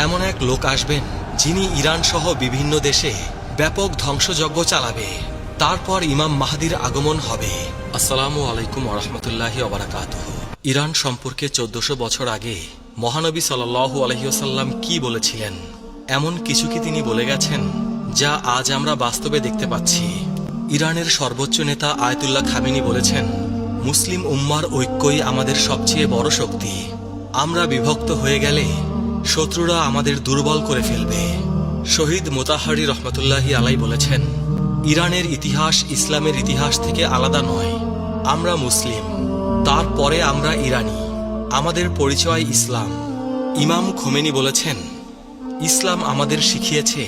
এমন এক লোক আসবেন যিনি ইরান সহ বিভিন্ন দেশে ব্যাপক ধ্বংসযজ্ঞ চালাবে। তারপর ইমাম মাহদির আগমন হবে। আসসালামু আলাইকুম ওয়া রাহমাতুল্লাহি ওয়া বারাকাতুহু। ইরান সম্পর্কে 1400 বছর আগে মহানবী সাল্লাল্লাহু আলাইহি ওয়াসাল্লাম কি বলেছিলেন? এমন কিছু কি তিনি বলে গেছেন যা আজ আমরা বাস্তবে দেখতে পাচ্ছি? ইরানের সর্বোচ্চ নেতা আয়াতুল্লাহ খামেনি বলেছেন, মুসলিম উম্মার ঐক্যই আমাদের সবচেয়ে বড় শক্তি। আমরা বিভক্ত হয়ে গেলে শত্রুরা আমাদের দুর্বল করে ফেলবে। শহীদ মোতাহারি রহমতুল্লাহি আলাই বলেছেন, ইরানের ইতিহাস ইসলামের ইতিহাস থেকে আলাদা নয়। আমরা মুসলিম, তারপরে আমরা ইরানি, আমাদের পরিচয় ইসলাম। ইমাম খোমেনি বলেছেন, ইসলাম আমাদের শিখিয়েছে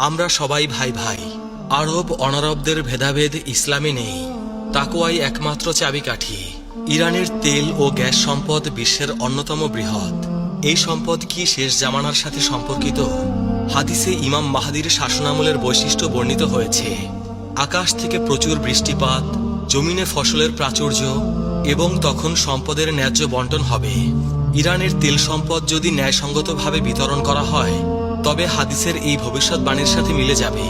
আমরা সবাই ভাই ভাই। আরব অনারবদের ভেদাভেদ ইসলামে নেই। তাকওয়াই একমাত্র চাবিকাঠি। ইরানের তেল ও গ্যাস সম্পদ বিশ্বের অন্যতম বৃহৎ। এই সম্পদ কি শেষ জামানার সাথে সম্পর্কিত? হাদিসে ইমাম মাহদির শাসনামলের বৈশিষ্ট্য বর্ণিত হয়েছে। আকাশ থেকে প্রচুর বৃষ্টিপাত, জমিনে ফসলের প্রাচুর্য এবং তখন সম্পদের ন্যায্য বন্টন হবে। ইরানের তেল সম্পদ যদি ন্যায়সঙ্গতভাবে বিতরণ করা হয় তবে হাদিসের এই ভবিষ্যৎবাণীর সাথে মিলে যাবে।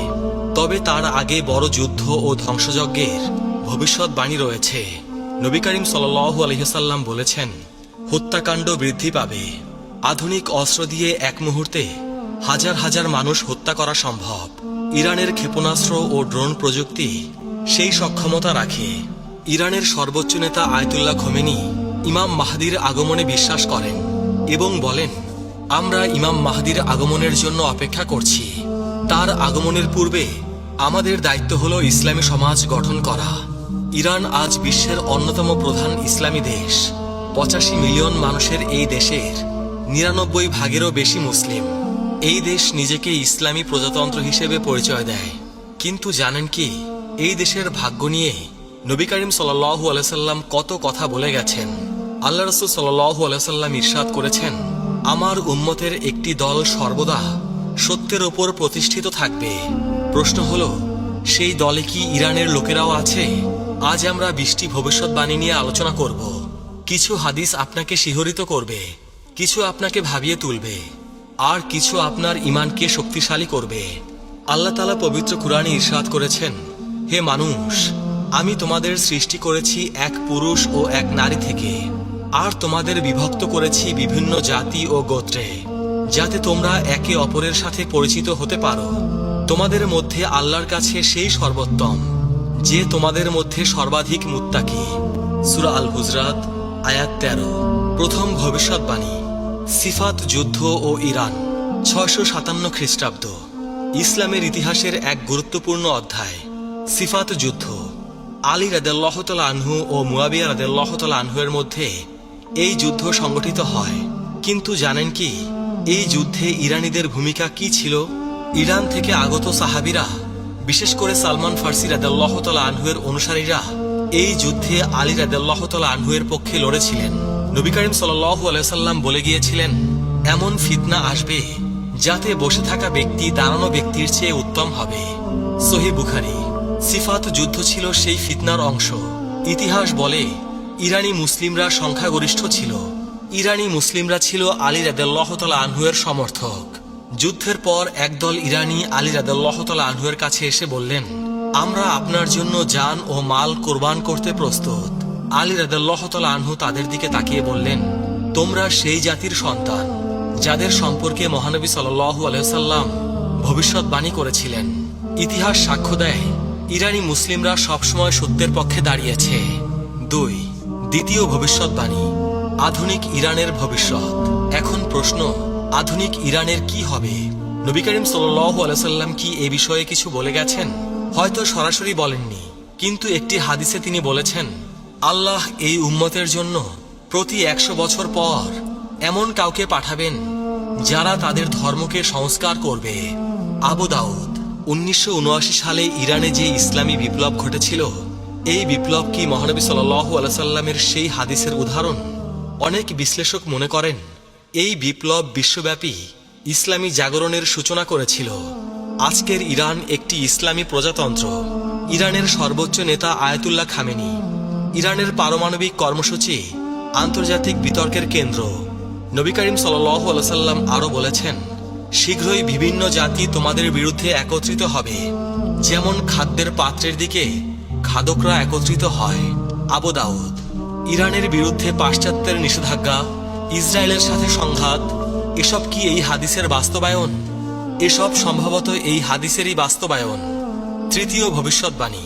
তবে তার আগে বড় যুদ্ধ ও ধ্বংসযজ্ঞের ভবিষ্যৎবাণী রয়েছে। নবী করিম সাল্লাল্লাহু আলাইহি ওয়াসাল্লাম বলেছেন, হত্যাকাণ্ড বৃদ্ধি পাবে। আধুনিক অস্ত্র দিয়ে এক মুহূর্তে হাজার হাজার মানুষ হত্যা করা সম্ভব। ইরানের ক্ষেপণাস্ত্র ও ড্রোন প্রযুক্তি সেই সক্ষমতা রাখে। ইরানের সর্বোচ্চ নেতা আয়াতুল্লাহ খোমেনি ইমাম মাহদির আগমনে বিশ্বাস করেন এবং বলেন, আমরা ইমাম মাহদির আগমনের জন্য অপেক্ষা করছি। তার আগমনের পূর্বে আমাদের দায়িত্ব হল ইসলামী সমাজ গঠন করা। ইরান আজ বিশ্বের অন্যতম প্রধান ইসলামী দেশ। 85 মিলিয়ন মানুষের এই দেশের 99 ভাগেরও বেশি মুসলিম। এই দেশ নিজেকে ইসলামী প্রজাতন্ত্র হিসেবে পরিচয় দেয়। কিন্তু জানেন কি, এই দেশের ভাগ্য নিয়ে নবী করিম সাল্লাল্লাহু আলাইহি ওয়াসাল্লাম কত কথা বলে গেছেন। আল্লাহ রাসূল সাল্লাল্লাহু আলাইহি ওয়াসাল্লাম ইরশাদ করেছেন, আমার উম্মতের একটি দল সর্বদা সত্যের ওপর প্রতিষ্ঠিত থাকবে। প্রশ্ন হলো, সেই দলে কি ইরানের লোকেরাও আছে? আজ আমরা 20টি ভবিষ্যৎবাণী নিয়ে আলোচনা করব। কিছু হাদিস আপনাকে শিহরিত করবে, কিছু আপনাকে ভাবিয়ে তুলবে, আর কিছু আপনার ঈমানকে শক্তিশালী করবে। আল্লাহ তাআলা পবিত্র কুরআনে ইরশাদ করেছেন, হে মানুষ, আমি তোমাদের সৃষ্টি করেছি এক পুরুষ ও এক নারী থেকে, আর তোমাদের বিভক্ত করেছি বিভিন্ন জাতি ও গোত্রে, যাতে তোমরা একে অপরের সাথে পরিচিত হতে পারো। তোমাদের মধ্যে আল্লাহর কাছে সেই সর্বোত্তম যে তোমাদের মধ্যে সর্বাধিক মুত্তাকি। সূরা আল হুজরাত আয়াত 13। প্রথম ভবিষ্যৎবাণী, সিফাত যুদ্ধ ও ইরান, 657 খ্রিস্টাব্দ। ইসলামের ইতিহাসের এক গুরুত্বপূর্ণ অধ্যায়, সিফাত যুদ্ধ। আলী রাদিয়াল্লাহু তাআলা আনহু ও মুয়াবিয়া রাদিয়াল্লাহু তাআলা আনহুর মধ্যে এই যুদ্ধ সংগঠিত হয়। কিন্তু জানেন কি, এই যুদ্ধে ইরানীদের ভূমিকা কি ছিল? ইরান থেকে আগত সাহাবীরা, বিশেষ করে সালমান ফার্সি রাদিয়াল্লাহু তাআলা আনহুর অনুসারীরা এই যুদ্ধে আলী রাদিয়াল্লাহু তাআলা আনহুর পক্ষে লড়েছিলেন। নবী করিম সাল্লাল্লাহু আলাইহি ওয়াসাল্লাম বলে গিয়েছিলেন, এমন ফিতনা আসবে যাতে বসে থাকা ব্যক্তি দাঁড়ানো ব্যক্তির চেয়ে উত্তম হবে। সহিহ বুখারী। সিফাত যুদ্ধ ছিল সেই ফিতনার অংশ। ইতিহাস বলে, ইরানি মুসলিমরা সংখ্যাগরিষ্ঠ ছিল। ইরানি মুসলিমরা ছিল আলী রাদিয়াল্লাহু তাআলা আনহুর সমর্থক। যুদ্ধের পর একদল ইরানি আলী রাদিয়াল্লাহু তাআলা আনহুর কাছে এসে বললেন, আমরা আপনার জন্য জান ও মাল কোরবান করতে প্রস্তুত। আলী রাদিয়াল্লাহু তাআলা আনহু তাদের দিকে তাকিয়ে বললেন, তোমরা সেই জাতির সন্তান যাদের সম্পর্কে মহানবী সাল্লাল্লাহু আলাইহি ওয়াসাল্লাম ভবিষ্যৎবাণী করেছিলেন। ইতিহাস সাক্ষ্য দেয়, ইরানি মুসলিমরা সবসময় সত্যের পক্ষে দাঁড়িয়েছে। 2. দ্বিতীয় ভবিষ্যৎবাণী, আধুনিক ইরানের ভবিষ্যৎ। এখন প্রশ্ন, আধুনিক ইরানের কি হবে? নবী করিম সাল্লাল্লাহু আলাইহি ওয়াসাল্লাম কি এ বিষয়ে কিছু বলে গেছেন? হয়তো সরাসরি বলেননি, কিন্তু একটি হাদিসে তিনি বলেছেন, আল্লাহ এই উম্মতের জন্য প্রতি 100 বছর পর এমন কাউকে পাঠাবেন যারা তাদের ধর্মকে সংস্কার করবে। আবু দাউদ। 1979 সালে ইরানে যে ইসলামী বিপ্লব ঘটেছিল, এই বিপ্লব কি মহানবী সাল্লাল্লাহু আলাইহি ওয়াসাল্লামের সেই হাদিসের উদাহরণ? অনেক বিশ্লেষক মনে করেন, এই বিপ্লব বিশ্বব্যাপী ইসলামী জাগরণের সূচনা করেছিল। আজকের ইরান একটি ইসলামী প্রজাতন্ত্র। ইরানের সর্বোচ্চ নেতা আয়াতুল্লাহ খামেনি। ইরানের পারমাণবিক কর্মসূচি আন্তর্জাতিক বিতর্কের কেন্দ্র। নবী করিম সাল্লাল্লাহু আলাইহি ওয়াসাল্লাম আরো বলেছেন, শীঘ্রই বিভিন্ন জাতি তোমাদের বিরুদ্ধে একত্রিত হবে, যেমন খাদ্যের পাত্রের দিকে খাদকরা একত্রিত হয়। আবু দাউদ। ইরানের বিরুদ্ধে পাশ্চাত্যের নিষেধাজ্ঞা, ইসরায়েলের সাথে সংঘাত, এসব কি এই হাদিসের বাস্তবায়ন? এসব সম্ভবত এই হাদিসেরই বাস্তবায়ন। তৃতীয় ভবিষ্যৎবাণী,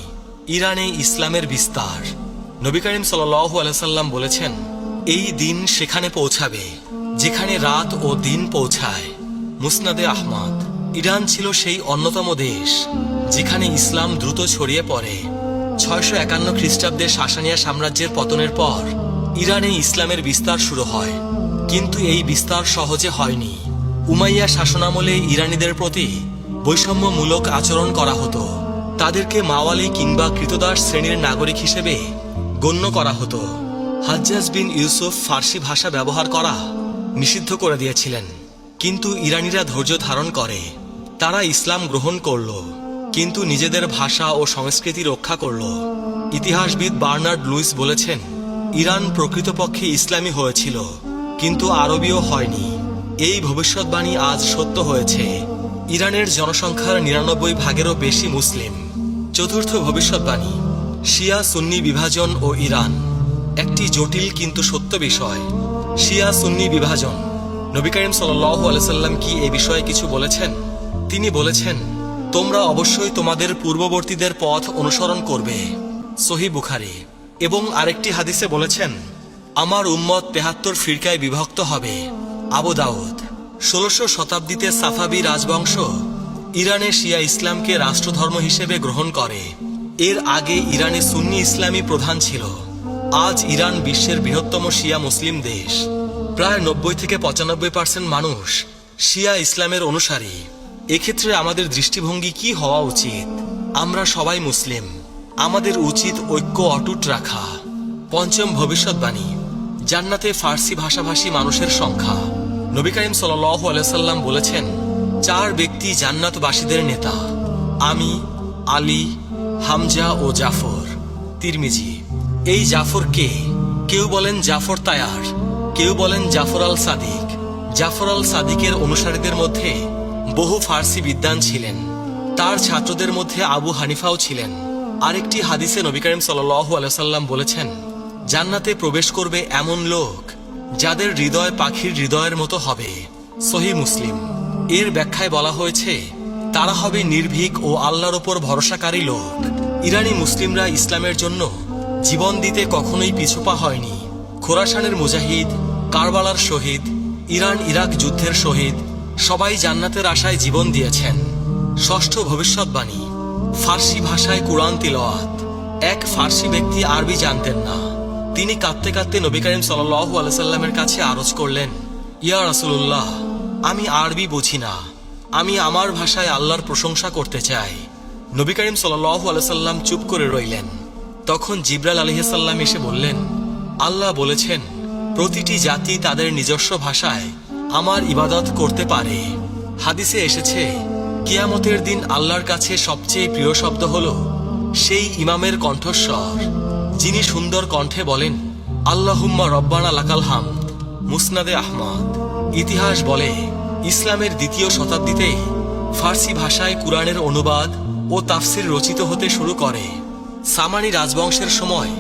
ইরানে ইসলামের বিস্তার। নবী করিম সাল্লাল্লাহু আলাইহি ওয়াসাল্লাম বলেছেন, এই দিন সেখানে পৌঁছাবে যেখানে রাত ও দিন পৌঁছায়। মুসনাদে আহমদ। ইরান ছিল সেই অন্যতম দেশ যেখানে ইসলাম দ্রুত ছড়িয়ে পড়ে। 651 খ্রিস্টাব্দে সাসানিয়া সাম্রাজ্যের পতনের পর ইরানে ইসলামের বিস্তার শুরু হয়, কিন্তু এই বিস্তার সহজে হয়নি। উমাইয়া শাসনামলে ইরানিদের প্রতি বৈষম্যমূলক আচরণ করা হতো। তাদেরকে মাওয়ালি কিংবা কৃতদাস শ্রেণীর নাগরিক হিসেবে গণ্য করা হতো। হাজ্জাজ বিন ইউসুফ ফার্সি ভাষা ব্যবহার করা নিষিদ্ধ করে দিয়েছিলেন, কিন্তু ইরানিরা ধৈর্য ধারণ করে। তারা ইসলাম গ্রহণ করল, কিন্তু নিজেদের ভাষা ও সংস্কৃতি রক্ষা করল। ইতিহাসবিদ বার্নার্ড লুইস বলেছেন, ইরান প্রকৃতপক্ষে ইসলামী হয়েছিল, কিন্তু আরবীয় হয়নি। এই ভবিষ্যৎবাণী আজ সত্য হয়েছে। ইরানের জনসংখ্যার 99 ভাগেরও বেশি মুসলিম। চতুর্থ ভবিষ্যৎবাণী, শিয়া সুন্নি বিভাজন ও ইরান। একটি জটিল কিন্তু সত্য বিষয়। শিয়া সুন্নি বিভাজন। নবী করিম সাল্লাল্লাহু আলাইহি ওয়াসাল্লাম কি এ বিষয়ে কিছু বলেছেন? তিনি বলেছেন, তোমরা অবশ্যই তোমাদের পূর্ববর্তীদের পথ অনুসরণ করবে। সহিহ বুখারী। এবং আরেকটি হাদিসে বলেছেন, আমার উম্মত 73 ফিরকায় বিভক্ত হবে। আবু দাউদ। 16 শতাব্দীতে সাফাবি রাজবংশ ইরানে শিয়া ইসলামকে রাষ্ট্রধর্ম হিসেবে গ্রহণ করে। এর আগে ইরানে সুন্নি ইসলামী প্রধান ছিল। আজ ইরান বিশ্বের বৃহত্তম শিয়া মুসলিম দেশ। প্রায় 90 থেকে 95% মানুষ শিয়া ইসলামের অনুসারী। এক্ষেত্রে আমাদের দৃষ্টিভঙ্গি কি হওয়া উচিত? আমরা সবাই মুসলিম, আমাদের উচিত ঐক্য অটুট রাখা। পঞ্চম ভবিষ্যৎবাণী, জান্নাতে ফার্সি ভাষাভাষী মানুষের সংখ্যা। নবী করিম সাল্লাল্লাহু আলাইহি ওয়াসাল্লাম বলেছেন, 4 ব্যক্তি জান্নাতবাসীদের নেতা, আমি, আলী, হামজা ও জাফর। তিরমিজি। এই জাফর কে? কেউ বলেন জাফর তায়ার, কেউ বলেন জাফর আল সাদিক। জাফর আল সাদিকের অনুসারীদের মধ্যে বহু ফার্সি বিদ্বান ছিলেন। তার ছাত্রদের মধ্যে আবু হানিফাও ছিলেন। আরেকটি হাদিসে নবী করিম সাল্লাল্লাহু আলাইহি ওয়াসাল্লাম বলেছেন, জান্নাতে প্রবেশ করবে এমন লোক যাদের হৃদয় পাখির হৃদয়ের মতো হবে। সহিহ মুসলিম। এর ব্যাখ্যায় বলা হয়েছে, তারা হবে নির্ভীক ও আল্লাহর ওপর ভরসাকারী লোক। ইরানি মুসলিমরা ইসলামের জন্য জীবন দিতে কখনোই পিছুপা হয়নি। খোরাসানের মুজাহিদ, কারবালার শহীদ, ইরান ইরাক যুদ্ধের শহীদ সবাই জান্নাতের আশায় জীবন দিয়েছেন। ষষ্ঠ ভবিষ্যৎবাণী, ফার্সি ভাষায় কুরআন তিলাওয়াত। এক ফার্সি ব্যক্তি আরবি জানতেন না। তিনি কাঁদতে কাঁদতে নবী করিম সাল্লাল্লাহু আলাইহি ওয়াসাল্লামের কাছে আরজ করলেন, ইয়া রাসূলুল্লাহ, আমি আরবি বুঝি না, আমি আমার ভাষায় আল্লাহর প্রশংসা করতে চাই। নবী করিম সাল্লাল্লাহু আলাইহি ওয়াসাল্লাম চুপ করে রইলেন। তখন জিবরাইল আলাইহিস সালাম এসে বললেন, আল্লাহ বলেছেন, প্রতিটি জাতি তাদের নিজস্ব ভাষায় আমার ইবাদত করতে পারে। হাদিসে এসেছে, কিয়ামতের দিন আল্লাহর কাছে সবচেয়ে প্রিয় শব্দ হল সেই ইমামের কণ্ঠস্বর যিনি সুন্দর কণ্ঠে বলেন, আল্লাহুম্মা রব্বানা লাকাল হামদ। মুসনাদে আহমদ। ইতিহাস বলে, ইসলামের 2য় শতাব্দীতে ফার্সি ভাষায় কুরআনের অনুবাদ ও তাফসির রচিত হতে শুরু করে। সামানি রাজবংশের সময়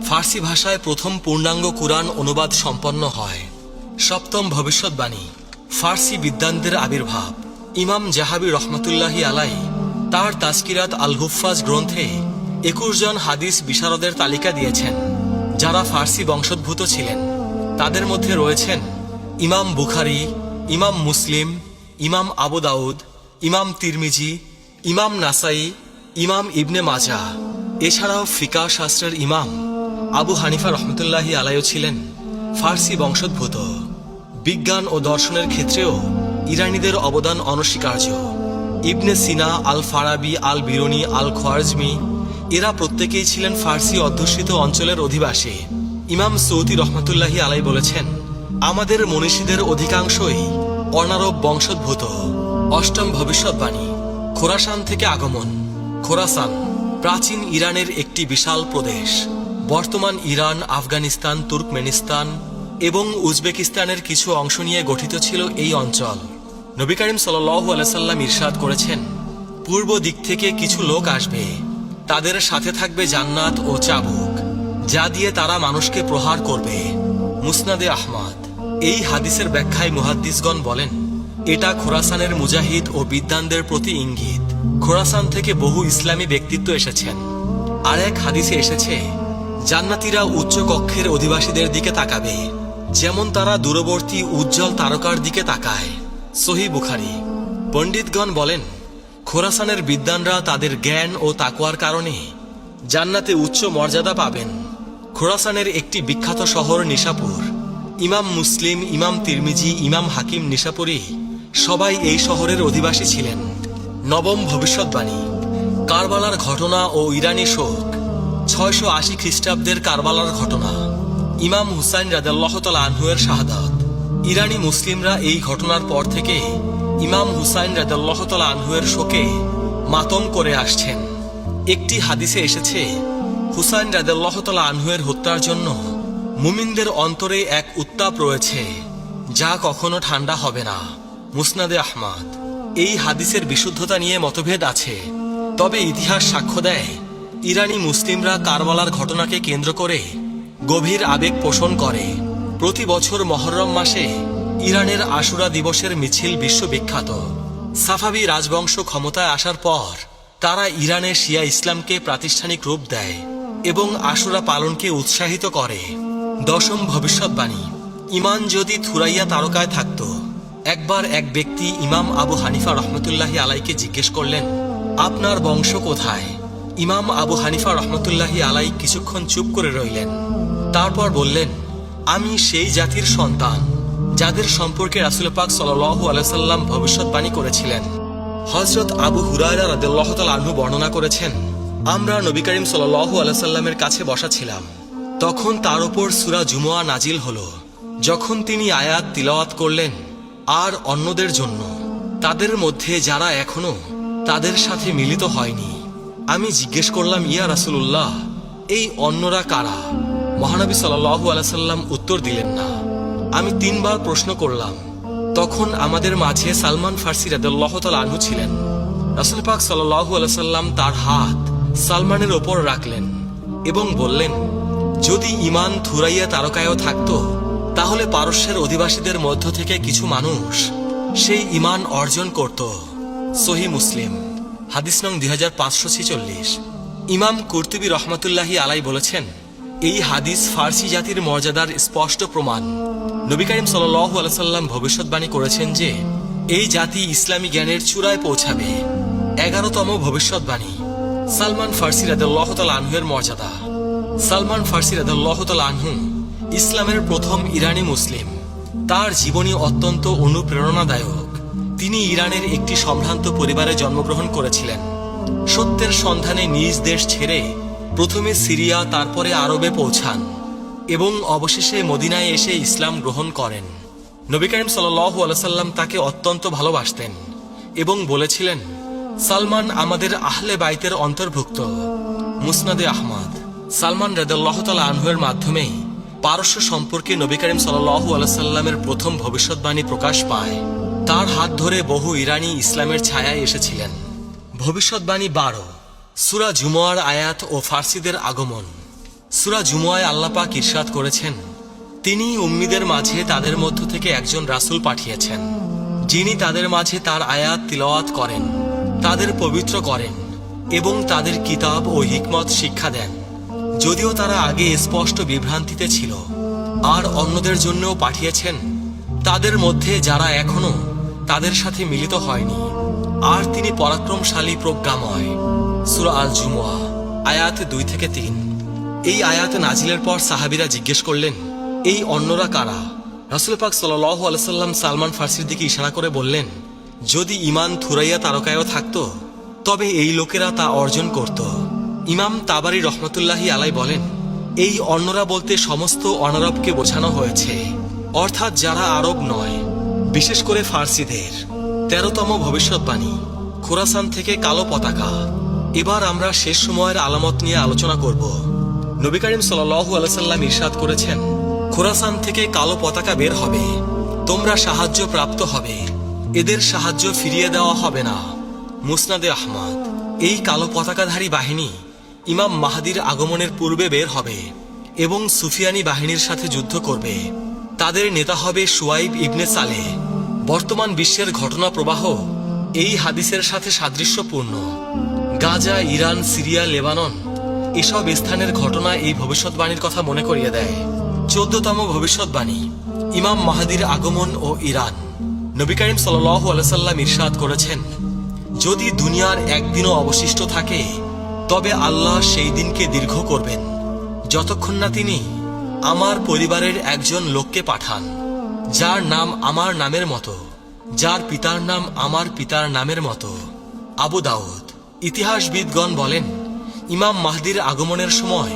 ফার্সি ভাষায় প্রথম পূর্ণাঙ্গ কুরআন অনুবাদ সম্পন্ন হয়। সপ্তম ভবিষ্যৎবাণী, ফার্সি বিদ্বানদের আবির্ভাব। ইমাম জাহাবি রহমাতুল্লাহি আলাইহি তার তাজকিরাত আল হুফাজ গ্রন্থে 21 জন হাদিস বিশারদের তালিকা দিয়েছেন যারা ফার্সি বংশোদ্ভূত ছিলেন। তাদের মধ্যে রয়েছেন ইমাম বুখারী, ইমাম মুসলিম, ইমাম আবু দাউদ, ইমাম তিরমিজি, ইমাম নাসাই, ইমাম ইবনে মাজাহ। এছাড়াও ফিকাহ শাস্ত্রের ইমাম আবু হানিফা রহমতুল্লাহি আলাইহি ছিলেন ফার্সি বংশোদ্ভূত। বিজ্ঞান ও দর্শনের ক্ষেত্রেও ইরানিদের অবদান অনস্বীকার্য। ইবনে সিনা, আল ফারাবি, আল বিরুনি, আল খোয়ারজমি এরা প্রত্যেকেই ছিলেন ফার্সি অধ্যুষিত অঞ্চলের অধিবাসী। ইমাম সৌদি রহমতুল্লাহি আলাইহি বলেছেন, আমাদের মনীষীদের অধিকাংশই অনারব বংশোদ্ভূত। অষ্টম ভবিষ্যৎবাণী, খোরাসান থেকে আগমন। খোরাসান প্রাচীন ইরানের একটি বিশাল প্রদেশ। বর্তমান ইরান, আফগানিস্তান, তুর্কমেনিস্তান এবং উজবেকিস্তানের কিছু অংশ নিয়ে গঠিত ছিল এই অঞ্চল। নবী করিম সাল্লাল্লাহু আলাইহি সাল্লাম ইরশাদ করেছেন, পূর্ব দিক থেকে কিছু লোক আসবে, তাদের সাথে থাকবে জান্নাত ও চাবুক, যা দিয়ে তারা মানুষকে প্রহার করবে। মুসনাদে আহমদ। এই হাদিসের ব্যাখ্যায় মুহাদ্দিসগণ বলেন, এটা খোরাসানের মুজাহিদ ও বিদ্বানদের প্রতি ইঙ্গিত। খোরাসান থেকে বহু ইসলামী ব্যক্তিত্ব এসেছেন। আর এক হাদিসে এসেছে, জান্নাতীরা উচ্চ কক্ষের অধিবাসীদের দিকে তাকাবে, যেমন তারা দূরবর্তী উজ্জ্বল তারকার দিকে তাকায়। সহিহ বুখারী। পণ্ডিতগণ বলেন, খোরাসানের বিদ্বানরা তাদের জ্ঞান ও তাকওয়ার কারণে জান্নাতে উচ্চ মর্যাদা পাবেন। খোরাসানের একটি বিখ্যাত শহর নিশাপুর। ইমাম মুসলিম, ইমাম তিরমিজি, ইমাম হাকিম নিশাপুরী সবাই এই শহরের অধিবাসী ছিলেন। নবম ভবিষ্যৎবাণী। কারবালার ঘটনা ও ইরানি শোক। 680 খ্রিস্টাব্দের কারবালার ঘটনা। ইমাম হুসাইন রাদিয়াল্লাহু তাআলা আনহু-এর শাহাদাত। ইরানি মুসলিমরা এই ঘটনার পর থেকে ইমাম হুসাইন রাদিয়াল্লাহু তাআলা আনহু-এর শোকে মাতম করে আসছেন। একটি হাদিসে এসেছে, হুসাইন রাদিয়াল্লাহু তাআলা আনহু-এর হত্যার জন্য মুমিনদের অন্তরে এক উত্তাপ রয়েছে, যা কখনো ঠান্ডা হবে না। মুসনাদে আহমদ। এই হাদিসের বিশুদ্ধতা নিয়ে মতভেদ আছে, তবে ইতিহাস সাক্ষ্য দেয় ইরানি মুসলিমরা কারবালার ঘটনাকে কেন্দ্র করে গভীর আবেগ পোষণ করে। প্রতি বছর মহররম মাসে ইরানের আশুরা দিবসের মিছিল বিশ্ববিখ্যাত। সাফাবি রাজবংশ ক্ষমতায় আসার পর তারা ইরানে শিয়া ইসলামকে প্রাতিষ্ঠানিক রূপ দেয় এবং আশুরা পালনকে উৎসাহিত করে। দশম ভবিষ্যৎবাণী। ইমান যদি থুরাইয়া তারকায় থাকত। একবার এক ব্যক্তি ইমাম আবু হানিফা রহমতুল্লাহি আলাইকে জিজ্ঞেস করলেন, আপনার বংশ কোথায়? ইমাম আবু হানিফা রহমতুল্লাহি আলাই কিছুক্ষণ চুপ করে রইলেন। তারপর বললেন, আমি সেই জাতির সন্তান যাদের সম্পর্কে রাসূল পাক সাল্লাল্লাহু আলাইহি সাল্লাম ভবিষ্যৎবাণী করেছিলেন। হযরত আবু হুরায়রা রাদিয়াল্লাহু তাআলা আনহু বর্ণনা করেছেন, আমরা নবী করিম সাল্লাল্লাহু আলাইহি সাল্লামের কাছে বসা ছিলাম। তখন তার উপর সূরা জুমুয়া নাজিল হলো। যখন তিনি আয়াত তিলাওয়াত করলেন, আর অন্যদের জন্য, তাদের মধ্যে যারা এখনো তাদের সাথে মিলিত হয়নি। আমি জিজ্ঞেস করলাম, ইয়া রাসূলুল্লাহ, এই অন্যরা কারা? মহানবী সাল্লাল্লাহু আলাইহি সাল্লাম উত্তর দিলেন না। আমি 3 বার প্রশ্ন করলাম। তখন আমাদের মাঝে সালমান ফার্সি রাদিয়াল্লাহু তাআলা আনহু ছিলেন। রাসূল পাক সাল্লাল্লাহু আলাইহি সাল্লাম তার হাত সালমানের ওপর রাখলেন এবং বললেন, যদি ঈমান থুরাইয়া তারকায়ও থাকত, তাহলে পারস্যের অধিবাসীদের মধ্য থেকে কিছু মানুষ সেই ঈমান অর্জন করত। সহিহ মুসলিম। হাদিস নং 2546। ইমাম কুরতুবী রহমাতুল্লাহি আলাই বলেছেন, এই হাদিস ফার্সি জাতির মর্যাদার স্পষ্ট প্রমাণ। নবী করিম সাল্লাল্লাহু আলাইহি সাল্লাম ভবিষ্যৎবাণী করেছেন যে এই জাতি ইসলামী জ্ঞানের চূড়ায় পৌঁছাবে। 11তম ভবিষ্যৎবাণী। সালমান ফার্সি রাদিয়াল্লাহু তাআলা আনহু-এর মর্যাদা। সালমান ফার্সি রাদিয়াল্লাহু তাআলা আনহু ইসলামের প্রথম ইরানি মুসলিম। তার জীবনী অত্যন্ত অনুপ্রেরণাদায়ক। তিনি ইরানের একটি সম্ভ্রান্ত পরিবারে জন্মগ্রহণ করেছিলেন। সত্যের সন্ধানে নিজ দেশ ছেড়ে প্রথমে সিরিয়া, তারপরে আরবে পৌঁছান এবং অবশেষে মদিনায় এসে ইসলাম গ্রহণ করেন। নবী করিম সাল্লাল্লাহু আলাইহি সাল্লাম তাকে অত্যন্ত ভালোবাসতেন এবং বলেছিলেন, সালমান আমাদের আহলে বাইতের অন্তর্ভুক্ত। মুসনাদে আহমদ। সালমান রাদিয়াল্লাহু তাআলা আনহু-এর মাধ্যমেই পারস্য সম্পর্কে নবী করিম সাল্লাল্লাহু আলাইহি সাল্লামের প্রথম ভবিষ্যৎবাণী প্রকাশ পায়। তার হাত ধরে বহু ইরানি ইসলামের ছায়ায় এসেছিলেন। ভবিষ্যৎবাণী 12। সূরা জুমুয়ার আয়াত ও ফার্সিদের আগমন। সূরা জুমুয়ায় আল্লাহ পাক ইরশাদ করেছেন, তিনি উম্মীদের মাঝে তাদের মধ্য থেকে একজন রাসূল পাঠিয়েছেন, যিনি তাদের মাঝে তার আয়াত তিলাওয়াত করেন, তাদের পবিত্র করেন এবং তাদের কিতাব ও হিকমত শিক্ষা দেন, যদিও তারা আগে স্পষ্ট বিভ্রান্তিতে ছিল। আর অন্যদের জন্যও পাঠিয়েছেন, তাদের মধ্যে যারা এখনো তাদের সাথে মিলিত হয়নি। আর তিনি পরাক্রমশালী, প্রজ্ঞাময়। সূরা আল জুমুয়া আয়াত 2 থেকে 3। এই আয়াত নাজিলের পর সাহাবীরা জিজ্ঞেস করলেন, এই অন্যরা কারা? রাসূল পাক সাল্লাল্লাহু আলাইহি সাল্লাম সালমান ফার্সির দিকে ইশারা করে বললেন, যদি ঈমান থুরাইয়া তারকায়ও থাকত, তবে এই লোকেরা তা অর্জন করত। ইমাম তাবারি রহমতুল্লাহি আলাই বলেন, এই অন্যরা বলতে সমস্ত অনারবকে বোঝানো হয়েছে, অর্থাৎ যারা আরব নয়, বিশেষ করে ফার্সিদের। 13তম ভবিষ্যৎবাণী। খোরাসান থেকে কালো পতাকা। এবার আমরা শেষ সময়ের আলামত নিয়ে আলোচনা করব। নবী করিম সাল্লাল্লাহু আলাইহি সাল্লাম ইরশাদ করেছেন, খোরাসান থেকে কালো পতাকা বের হবে, তোমরা সাহায্য প্রাপ্ত হবে, এদের সাহায্য ফিরিয়ে দেওয়া হবে না। মুসনাদে আহমদ। এই কালো পতাকাধারী বাহিনী ইমাম মাহদির আগমনের পূর্বে বের হবে এবং সুফিয়ানি বাহিনীর সাথে যুদ্ধ করবে। তাদের নেতা হবে শুয়াইব ইবনে সালেহ। বর্তমান বিশ্বের ঘটনা প্রবাহ এই হাদিসের সাথে সাদৃশ্যপূর্ণ। গাজা, ইরান, সিরিয়া, লেবানন এসব স্থানের ঘটনা এই ভবিষ্যৎবাণীর কথা মনে করিয়ে দেয়। 14তম ভবিষ্যৎবাণী, ইমাম মাহদির আগমন ও ইরান। নবী করিম সাল্লাল্লাহু আলাইহি সাল্লাম ইরশাদ করেছেন, যদি দুনিয়ার একদিনও অবশিষ্ট থাকে তবে আল্লাহ সেই দিনকে দীর্ঘ করবেন যতক্ষণ না তিনি আমার পরিবারের একজন লোককে পাঠান, যার নাম আমার নামের মতো, যার পিতার নাম আমার পিতার নামের মতো। আবু দাউদ। ইতিহাসবিদগণ বলেন, ইমাম মাহদির আগমনের সময়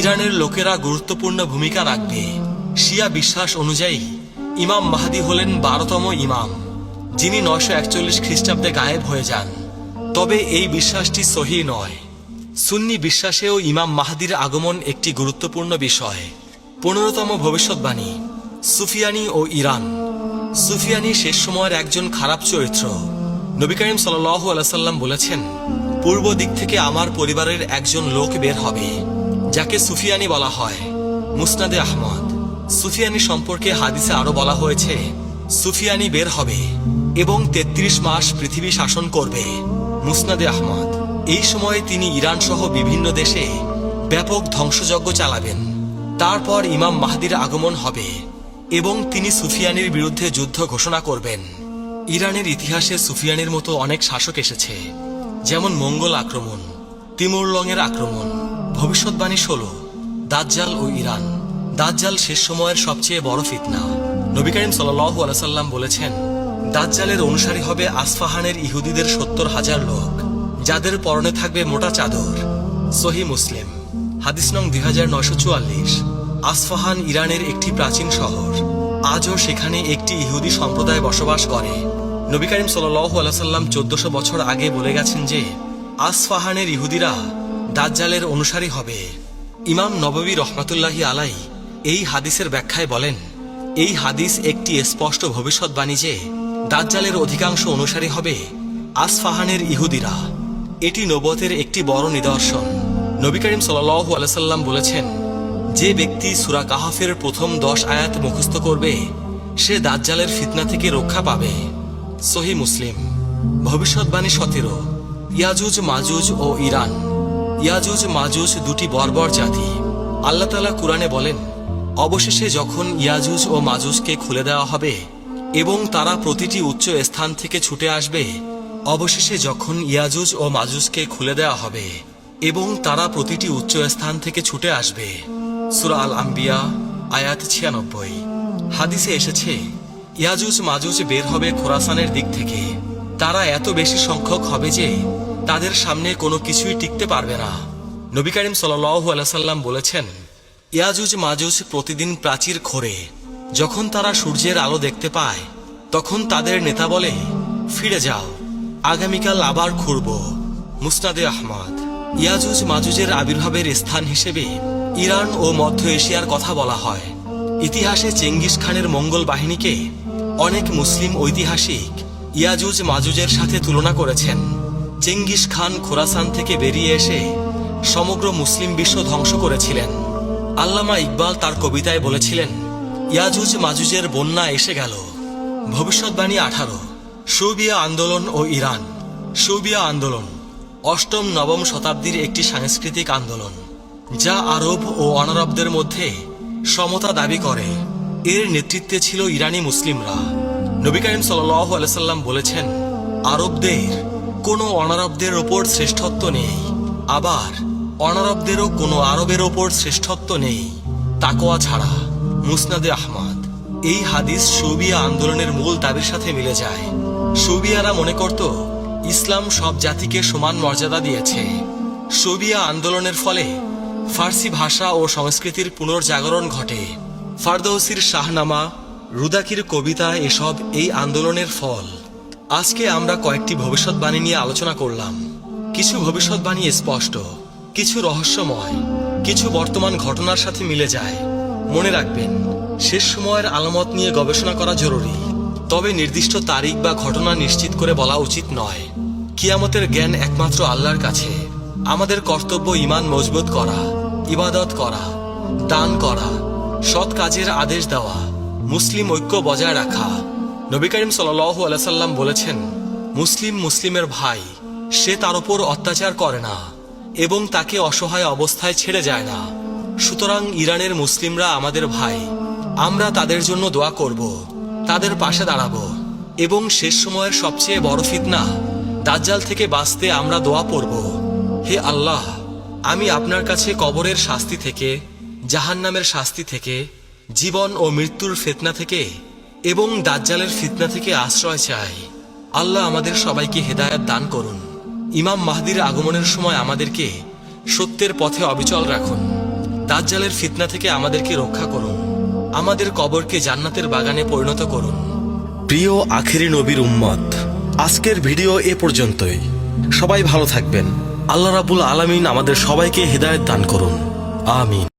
ইরানের লোকেরা গুরুত্বপূর্ণ ভূমিকা রাখবে। শিয়া বিশ্বাস অনুযায়ী ইমাম মাহদি হলেন 12তম ইমাম, যিনি 941 খ্রিস্টাব্দে গায়েব হয়ে যান। তবে এই বিশ্বাসটি সহি নয়। সুন্নি বিশ্বাসেও ইমাম মাহদির আগমন একটি গুরুত্বপূর্ণ বিষয়। 15তম ভবিষ্যৎবাণী, সুফিয়ানি ও ইরান। সুফিয়ানি শেষ সময়ের একজন খারাপ চরিত্র। নবী করিম সাল্লাল্লাহু আলাইহি সাল্লাম বলেছেন, পূর্ব দিক থেকে আমার পরিবারের একজন লোক বের হবে, যাকে সুফিয়ানি বলা হয়। মুসনাদে আহমদ। সুফিয়ানি সম্পর্কে হাদিসে আরো বলা হয়েছে, সুফিয়ানি বের হবে এবং 33 মাস পৃথিবী শাসন করবে। মুসনাদে আহমদ। এই সময়ে তিনি ইরান সহ বিভিন্ন দেশে ব্যাপক ধ্বংসযজ্ঞ চালাবেন। তারপর ইমাম মাহদির আগমন হবে এবং তিনি সুফিয়ানির বিরুদ্ধে যুদ্ধ ঘোষণা করবেন। ইরানের ইতিহাসে সুফিয়ানির মতো অনেক শাসক এসেছে, যেমন মঙ্গল আক্রমণ, তিমুরলংয়ের আক্রমণ। ভবিষ্যৎবাণী 16, দাজ্জাল ও ইরান। দাজ্জাল শেষ সময়ের সবচেয়ে বড় ফিতনা। নবী করিম সাল্লাল্লাহু আলাইহি সাল্লাম বলেছেন, দাজ্জালের অনুসারী হবে আসফাহানের ইহুদিদের 70,000 লোক, যাদের পরনে থাকবে মোটা চাদর। সহি মুসলিম। হাদিস নং 2944। আসফাহান ইরানের একটি প্রাচীন শহর। আজও সেখানে একটি ইহুদি সম্প্রদায় বসবাস করে। নবী করিম সাল্লাল্লাহু আলাইহি সাল্লাম 1400 বছর আগে বলে গেছেন যে আসফাহানের ইহুদিরা দাজ্জালের অনুসারী হবে। ইমাম নববী রহমাতুল্লাহি আলাই এই হাদিসের ব্যাখ্যায় বলেন, এই হাদিস একটি স্পষ্ট ভবিষ্যৎবাণী যে দাজ্জালের অধিকাংশ অনুসারী হবে আসফাহানের ইহুদিরা। এটি নবুয়তের একটি বড় নিদর্শন। নবী করিম সাল্লাল্লাহু আলাইহি সাল্লাম বলেছেন, যে ব্যক্তি সূরা কাহাফের প্রথম 10 আয়াত মুখস্থ করবে সে দাজ্জালের ফিতনা থেকে রক্ষা পাবে। সহি মুসলিম। ভবিষ্যৎবাণী 17, ইয়াজুজ মাজুজ ও ইরান। ইয়াজুজ মাজুজ দুটি বর্বর জাতি। আল্লাহ তাআলা কুরআনে বলেন, অবশেষে যখন ইয়াজুজ ও মাজুজকে খুলে দেওয়া হবে এবং তারা প্রতিটি উচ্চ স্থান থেকে ছুটে আসবে, অবশেষে যখন ইয়াজুজ ও মাজুজকে খুলে দেওয়া হবে এবং তারা প্রতিটি উচ্চ স্থান থেকে ছুটে আসবে। সূরা আল আম্বিয়া আয়াত 96। হাদিসে এসেছে, ইয়াজুজ মাজুজ বের হবে খোরাসানের দিক থেকে। তারা এত বেশি সংখ্যক হবে যে তাদের সামনে কোনো কিছুই টিকতে পারবে না। নবী করিম সাল্লাল্লাহু আলাইহি সাল্লাম বলেছেন, ইয়াজুজ মাজুজ প্রতিদিন প্রাচীর খোঁড়ে। যখন তারা সূর্যের আলো দেখতে পায় তখন তাদের নেতা বলে, ফিরে যাও, আগামীকাল আবার খুঁড়ব। মুসনাদে আহমদ। ইয়াজুজ মাজুজের আবির্ভাবের স্থান হিসেবে ইরান ও মধ্য এশিয়ার কথা বলা হয়। ইতিহাসে চেঙ্গিস খানের মঙ্গল বাহিনীকে অনেক মুসলিম ঐতিহাসিক ইয়াজুজ মাজুজের সাথে তুলনা করেছেন। চেঙ্গিস খান খোরাসান থেকে বেরিয়ে এসে সমগ্র মুসলিম বিশ্ব ধ্বংস করেছিলেন। আল্লামা ইকবাল তার কবিতায় বলেছিলেন, ইয়াজুজ মাজুজের বন্যা এসে গেল। ভবিষ্যৎবাণী 18, শৌবিয়া আন্দোলন ও ইরান। শৌবিয়া আন্দোলন 8ম-9ম শতাব্দীর একটি সাংস্কৃতিক আন্দোলন, যা আরব ও অনারবদের মধ্যে সমতা দাবি করে। এর নেতৃত্বে ছিল ইরানি মুসলিমরা। নবী করিম সাল্লাল্লাহু আলাইহি সাল্লাম বলেছেন, আরবদের কোনো অনারবদের ওপর শ্রেষ্ঠত্ব নেই, আবার অনারবদেরও কোনো আরবের ওপর শ্রেষ্ঠত্ব নেই, তাকওয়া ছাড়া। মুসনাদে আহমদ। এই হাদিস শৌবিয়া আন্দোলনের মূল দাবির সাথে মিলে যায়। শৌবিয়ারা মনে করত ইসলাম সব জাতিকে সমান মর্যাদা দিয়েছে। শৌবিয়া আন্দোলনের ফলে ফার্সি ভাষা ও সংস্কৃতির পুনর্জাগরণ ঘটে। ফারদৌসির শাহনামা, রুদাকির কবিতা এসব এই আন্দোলনের ফল। আজকে আমরা কয়েকটি ভবিষ্যৎবাণী নিয়ে আলোচনা করলাম। কিছু ভবিষ্যৎবাণী স্পষ্ট, কিছু রহস্যময়, কিছু বর্তমান ঘটনার সাথে মিলে যায়। মনে রাখবেন, শেষ সময়ের আলামত নিয়ে গবেষণা করা জরুরি, তবে নির্দিষ্ট তারিখ বা ঘটনা নিশ্চিত করে বলা উচিত নয়। কিয়ামতের জ্ঞান একমাত্র আল্লাহর কাছে। আমাদের কর্তব্য ঈমান মজবুত করা, ইবাদত করা, দান করা, সৎ কাজের আদেশ দেওয়া, মুসলিম ঐক্য বজায় রাখা। নবী করিম সাল্লাল্লাহু আলাইহি সাল্লাম বলেছেন, মুসলিম মুসলিমের ভাই, সে তার উপর অত্যাচার করে না এবং তাকে অসহায় অবস্থায় ছেড়ে যায় না। সুতরাং ইরানের মুসলিমরা আমাদের ভাই। আমরা তাদের জন্য দোয়া করব, তাদের পাশে দাঁড়াবো এবং শেষ সময়ের সবচেয়ে বড় ফিতনা দাজ্জাল থেকে বাঁচতে আমরা দোয়া পড়ব। হে আল্লাহ, আমি আপনার কাছে কবরের শাস্তি থেকে, জাহান্নামের শাস্তি থেকে, জীবন ও মৃত্যুর ফিতনা থেকে এবং দাজ্জালের ফিতনা থেকে আশ্রয় চাই। আল্লাহ আমাদের সবাইকে হেদায়েত দান করুন। ইমাম মাহদির আগমনের সময় আমাদেরকে সত্যের পথে অবিচল রাখুন। দাজ্জালের ফিতনা থেকে আমাদেরকে রক্ষা করুন। আমাদের কবরকে জান্নাতের বাগানে পরিণত করুন। প্রিয় আখেরি নবীর উম্মত, আজকের ভিডিও এ পর্যন্তই। সবাই ভালো থাকবেন। আল্লাহ রাব্বুল আলামিন আমাদের সবাইকে হেদায়েত দান করুন। আমিন।